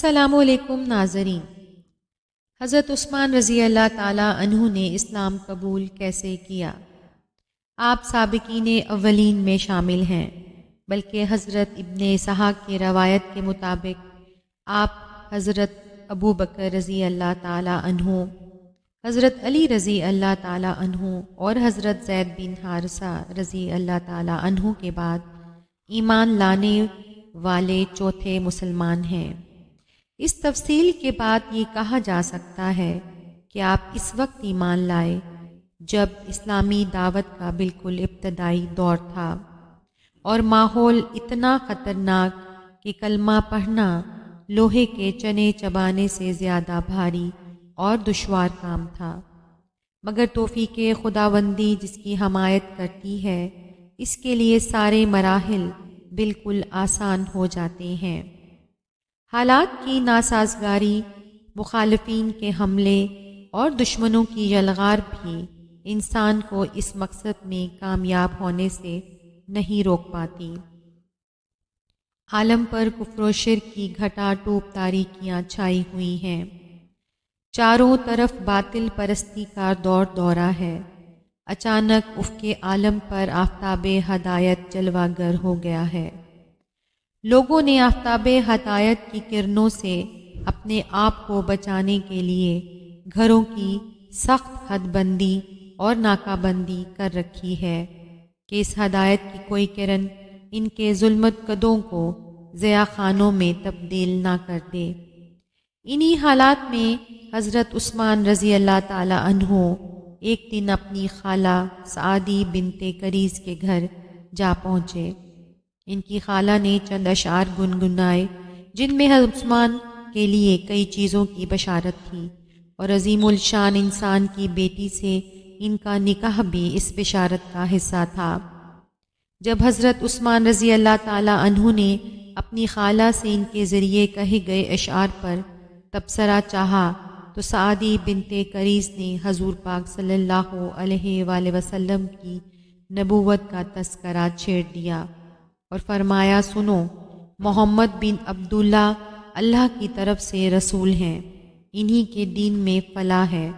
السلام علیکم ناظرین۔ حضرت عثمان رضی اللہ تعالیٰ عنہ نے اسلام قبول کیسے کیا؟ آپ سابقین اولین میں شامل ہیں، بلکہ حضرت ابن اسحاق کی روایت کے مطابق آپ حضرت ابو بکر رضی اللہ تعالیٰ عنہ، حضرت علی رضی اللہ تعالیٰ عنہ اور حضرت زید بن حارثہ رضی اللہ تعالیٰ عنہ کے بعد ایمان لانے والے چوتھے مسلمان ہیں۔ اس تفصیل کے بعد یہ کہا جا سکتا ہے کہ آپ اس وقت ایمان لائے جب اسلامی دعوت کا بالکل ابتدائی دور تھا اور ماحول اتنا خطرناک کہ کلمہ پڑھنا لوہے کے چنے چبانے سے زیادہ بھاری اور دشوار کام تھا، مگر توفیق خداوندی جس کی حمایت کرتی ہے اس کے لیے سارے مراحل بالکل آسان ہو جاتے ہیں۔ حالات کی ناسازگاری، مخالفین کے حملے اور دشمنوں کی یلغار بھی انسان کو اس مقصد میں کامیاب ہونے سے نہیں روک پاتی۔ عالم پر کفر و شرک کی گھٹا ٹوپ تاریکیاں چھائی ہوئی ہیں، چاروں طرف باطل پرستی کا دورہ ہے۔ اچانک افق عالم پر آفتاب ہدایت جلوہ گر ہو گیا ہے۔ لوگوں نے آفتاب ہدایت کی کرنوں سے اپنے آپ کو بچانے کے لیے گھروں کی سخت حد بندی اور ناکہ بندی کر رکھی ہے کہ اس ہدایت کی کوئی کرن ان کے ظلمت قدوں کو ضیاء خانوں میں تبدیل نہ کر دے۔ انہی حالات میں حضرت عثمان رضی اللہ تعالی عنہ ایک دن اپنی خالہ سعادی بنت کریز کے گھر جا پہنچے۔ ان کی خالہ نے چند اشعار گنگنائے جن میں حضرت عثمان کے لیے کئی چیزوں کی بشارت تھی، اور عظیم الشان انسان کی بیٹی سے ان کا نکاح بھی اس بشارت کا حصہ تھا۔ جب حضرت عثمان رضی اللہ تعالی عنہ نے اپنی خالہ سے ان کے ذریعے کہے گئے اشعار پر تبصرہ چاہا تو سعادی بنت کریز نے حضور پاک صلی اللہ علیہ وآلہ وسلم کی نبوت کا تذکرہ چھیڑ دیا اور فرمایا، سنو، محمد بن عبداللہ اللہ کی طرف سے رسول ہیں، انہی کے دین میں فلاح ہے،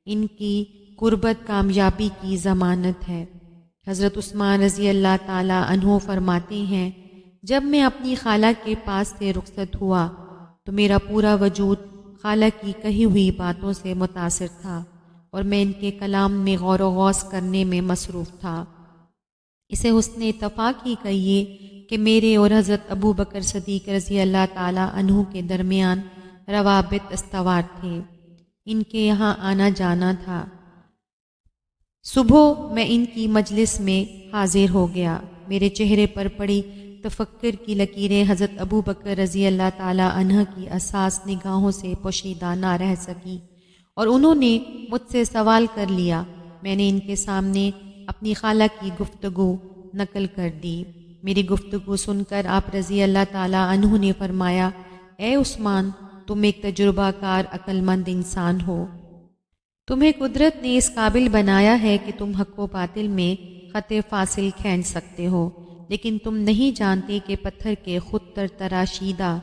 ان کی قربت کامیابی کی ضمانت ہے۔ حضرت عثمان رضی اللہ تعالی عنہ فرماتے ہیں، جب میں اپنی خالہ کے پاس سے رخصت ہوا تو میرا پورا وجود خالہ کی کہی ہوئی باتوں سے متاثر تھا اور میں ان کے کلام میں غور و غوص کرنے میں مصروف تھا۔ اسے حسن اتفاق ہی کہیے کہ میرے اور حضرت ابو بکر صدیق رضی اللہ تعالی عنہ کے درمیان روابط استوار تھے، ان کے یہاں آنا جانا تھا۔ صبح میں ان کی مجلس میں حاضر ہو گیا، میرے چہرے پر پڑی تفکر کی لکیریں حضرت ابو بکر رضی اللہ تعالی عنہ کی حساس نگاہوں سے پوشیدہ نہ رہ سکی اور انہوں نے مجھ سے سوال کر لیا۔ میں نے ان کے سامنے اپنی خالہ کی گفتگو نقل کر دی۔ میری گفتگو سن کر آپ رضی اللہ تعالی عنہ نے فرمایا، اے عثمان، تم ایک تجربہ کار عقل مند انسان ہو، تمہیں قدرت نے اس قابل بنایا ہے کہ تم حق و باطل میں خط فاصل کھینچ سکتے ہو، لیکن تم نہیں جانتے کہ پتھر کے خود تراشیدہ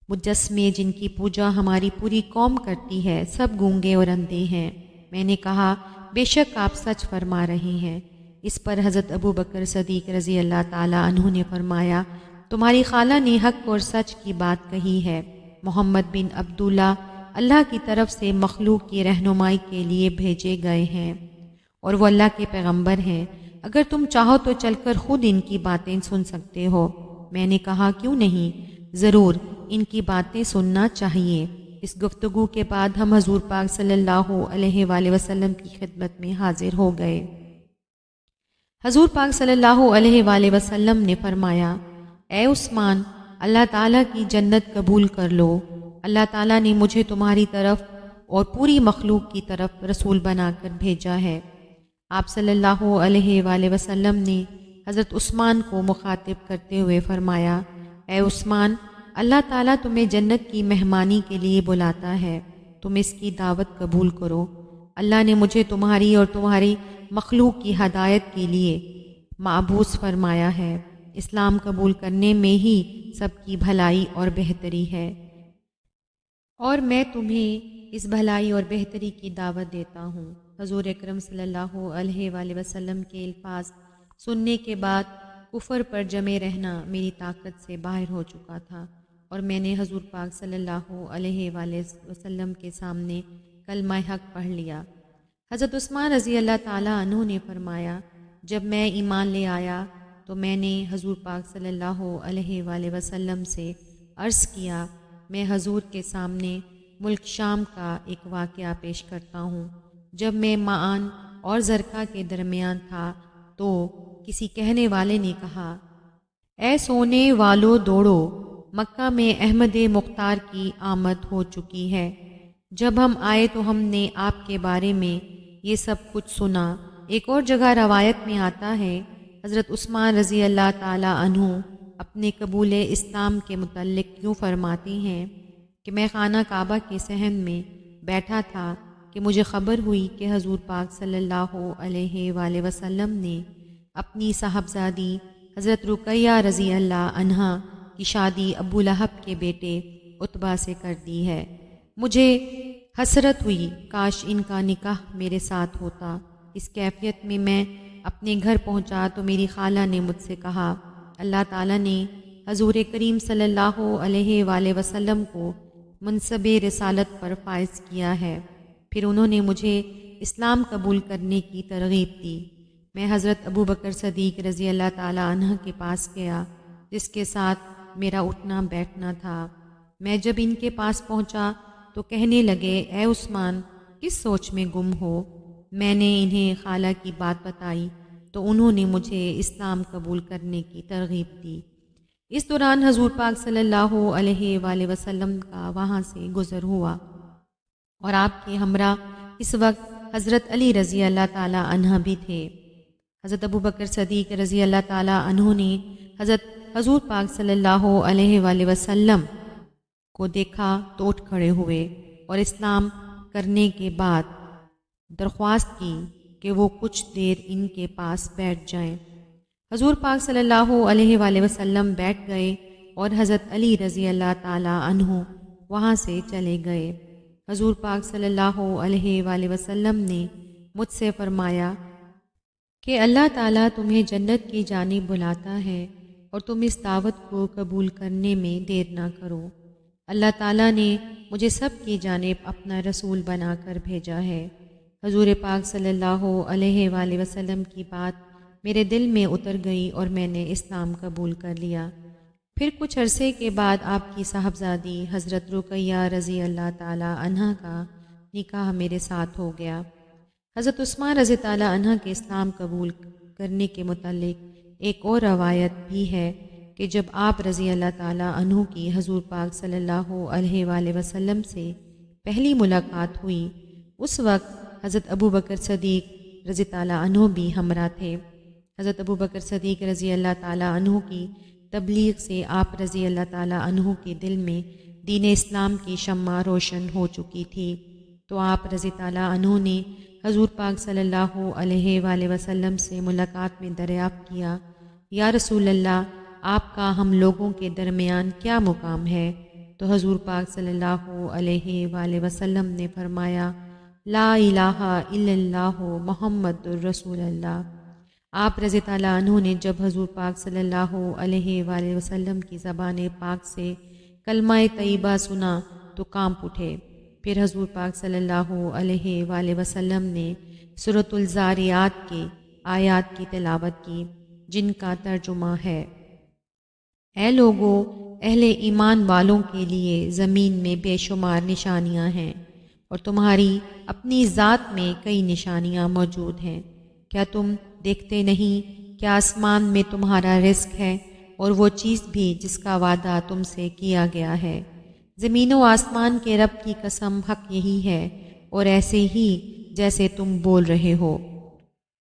مجسمے جن کی پوجا ہماری پوری قوم کرتی ہے سب گونگے اور اندھے ہیں۔ میں نے کہا، بے شک آپ سچ فرما رہے ہیں۔ اس پر حضرت ابو بکر صدیق رضی اللہ تعالی عنہ نے فرمایا، تمہاری خالہ نے حق اور سچ کی بات کہی ہے۔ محمد بن عبداللہ اللہ کی طرف سے مخلوق کی رہنمائی کے لیے بھیجے گئے ہیں اور وہ اللہ کے پیغمبر ہیں، اگر تم چاہو تو چل کر خود ان کی باتیں سن سکتے ہو۔ میں نے کہا، کیوں نہیں، ضرور ان کی باتیں سننا چاہیے۔ اس گفتگو کے بعد ہم حضور پاک صلی اللہ علیہ وآلہ وسلم کی خدمت میں حاضر ہو گئے۔ حضور پاک صلی اللہ علیہ وآلہ وسلم نے فرمایا، اے عثمان، اللہ تعالیٰ کی جنت قبول کر لو۔ اللہ تعالیٰ نے مجھے تمہاری طرف اور پوری مخلوق کی طرف رسول بنا کر بھیجا ہے۔ آپ صلی اللہ علیہ وآلہ وسلم نے حضرت عثمان کو مخاطب کرتے ہوئے فرمایا، اے عثمان، اللہ تعالیٰ تمہیں جنت کی مہمانی کے لیے بلاتا ہے، تم اس کی دعوت قبول کرو۔ اللہ نے مجھے تمہاری اور تمہاری مخلوق کی ہدایت کے لیے معبوس فرمایا ہے۔ اسلام قبول کرنے میں ہی سب کی بھلائی اور بہتری ہے۔ اور میں تمہیں اس بھلائی اور بہتری کی دعوت دیتا ہوں۔ حضور اکرم صلی اللہ علیہ وآلہ وسلم کے الفاظ سننے کے بعد کفر پر جمے رہنا میری طاقت سے باہر ہو چکا تھا، اور میں نے حضور پاک صلی اللہ علیہ وآلہ وسلم کے سامنے کلمہ حق پڑھ لیا۔ حضرت عثمان رضی اللہ تعالیٰ عنہ نے فرمایا، جب میں ایمان لے آیا تو میں نے حضور پاک صلی اللہ علیہ وآلہ وسلم سے عرض کیا، میں حضور کے سامنے ملک شام کا ایک واقعہ پیش کرتا ہوں۔ جب میں معان اور زرقہ کے درمیان تھا تو کسی کہنے والے نے کہا، اے سونے والو دوڑو، مکہ میں احمد مختار کی آمد ہو چکی ہے۔ جب ہم آئے تو ہم نے آپ کے بارے میں یہ سب کچھ سنا۔ ایک اور جگہ روایت میں آتا ہے، حضرت عثمان رضی اللہ تعالی عنہ اپنے قبول اسلام کے متعلق یوں فرماتے ہیں کہ میں خانہ کعبہ کے صحن میں بیٹھا تھا کہ مجھے خبر ہوئی کہ حضور پاک صلی اللہ علیہ وآلہ وسلم نے اپنی صاحبزادی حضرت رقیہ رضی اللہ عنہا کی شادی ابو لہب کے بیٹے عتبہ سے کر دی ہے۔ مجھے حسرت ہوئی، کاش ان کا نکاح میرے ساتھ ہوتا۔ اس کیفیت میں میں اپنے گھر پہنچا تو میری خالہ نے مجھ سے کہا، اللہ تعالیٰ نے حضور کریم صلی اللہ علیہ وآلہ وسلم کو منصب رسالت پر فائز کیا ہے۔ پھر انہوں نے مجھے اسلام قبول کرنے کی ترغیب دی۔ میں حضرت ابو بکر صدیق رضی اللہ تعالی عنہ کے پاس گیا، جس کے ساتھ میرا اٹھنا بیٹھنا تھا۔ میں جب ان کے پاس پہنچا تو کہنے لگے، اے عثمان، کس سوچ میں گم ہو؟ میں نے انہیں خالہ کی بات بتائی تو انہوں نے مجھے اسلام قبول کرنے کی ترغیب دی۔ اس دوران حضور پاک صلی اللہ علیہ وآلہ وسلم کا وہاں سے گزر ہوا، اور آپ کے ہمراہ اس وقت حضرت علی رضی اللہ تعالی عنہ بھی تھے۔ حضرت ابو بکر صدیق رضی اللہ تعالی عنہ نے حضور پاک صلی اللہ علیہ وآلہ وسلم کو دیکھا تو اٹھ کھڑے ہوئے اور اسلام کرنے کے بعد درخواست کی کہ وہ کچھ دیر ان کے پاس بیٹھ جائیں۔ حضور پاک صلی اللہ علیہ وآلہ وسلم بیٹھ گئے اور حضرت علی رضی اللہ تعالی عنہ وہاں سے چلے گئے۔ حضور پاک صلی اللہ علیہ وآلہ وسلم نے مجھ سے فرمایا کہ اللہ تعالیٰ تمہیں جنت کی جانب بلاتا ہے اور تم اس دعوت کو قبول کرنے میں دیر نہ کرو۔ اللہ تعالیٰ نے مجھے سب کی جانب اپنا رسول بنا کر بھیجا ہے۔ حضور پاک صلی اللہ علیہ وآلہ وسلم کی بات میرے دل میں اتر گئی اور میں نے اسلام قبول کر لیا۔ پھر کچھ عرصے کے بعد آپ کی صاحبزادی حضرت رقیہ رضی اللہ تعالی عنہ کا نکاح میرے ساتھ ہو گیا۔ حضرت عثمان رضی تعالی عنہ کے اسلام قبول کرنے کے متعلق ایک اور روایت بھی ہے کہ جب آپ رضی اللہ تعالی عنہ کی حضور پاک صلی اللہ علیہ وآلہ وسلم سے پہلی ملاقات ہوئی، اس وقت حضرت ابو بکر صدیق رضی تعالی عنہ بھی ہمراہ تھے۔ حضرت ابو بکر صدیق رضی اللہ تعالی عنہ کی تبلیغ سے آپ رضی اللہ تعالی عنہ کے دل میں دین اسلام کی شمع روشن ہو چکی تھی، تو آپ رضی تعالی عنہ نے حضور پاک صلی اللہ علیہ وآلہ وسلم سے ملاقات میں دریافت کیا، یا رسول اللہ، آپ کا ہم لوگوں کے درمیان کیا مقام ہے؟ تو حضور پاک صلی اللہ علیہ وآلہ وسلم نے فرمایا، لا الہ الا اللہ محمد الرسول اللہ۔ آپ رضی تعالیٰ عنہ نے جب حضور پاک صلی اللہ علیہ وآلہ وسلم کی زبان پاک سے کلمہ طیبہ سنا تو کانپ اٹھے۔ پھر حضور پاک صلی اللہ علیہ وآلہ وسلم نے سورۃ الذاریات کے آیات کی تلاوت کی، جن کا ترجمہ ہے، اے لوگو، اہل ایمان والوں کے لیے زمین میں بے شمار نشانیاں ہیں اور تمہاری اپنی ذات میں کئی نشانیاں موجود ہیں۔ کیا تم دیکھتے نہیں کہ آسمان میں تمہارا رزق ہے اور وہ چیز بھی جس کا وعدہ تم سے کیا گیا ہے؟ زمین و آسمان کے رب کی قسم، حق یہی ہے اور ایسے ہی جیسے تم بول رہے ہو۔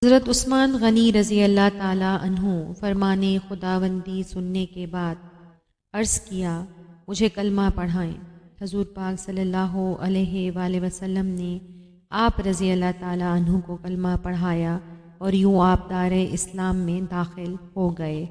حضرت عثمان غنی رضی اللہ تعالی عنہ فرمان خداوندی سننے کے بعد عرض کیا، مجھے کلمہ پڑھائیں۔ حضور پاک صلی اللہ علیہ وآلہ وسلم نے آپ رضی اللہ تعالی عنہ کو کلمہ پڑھایا اور یوں آپ دار اسلام میں داخل ہو گئے۔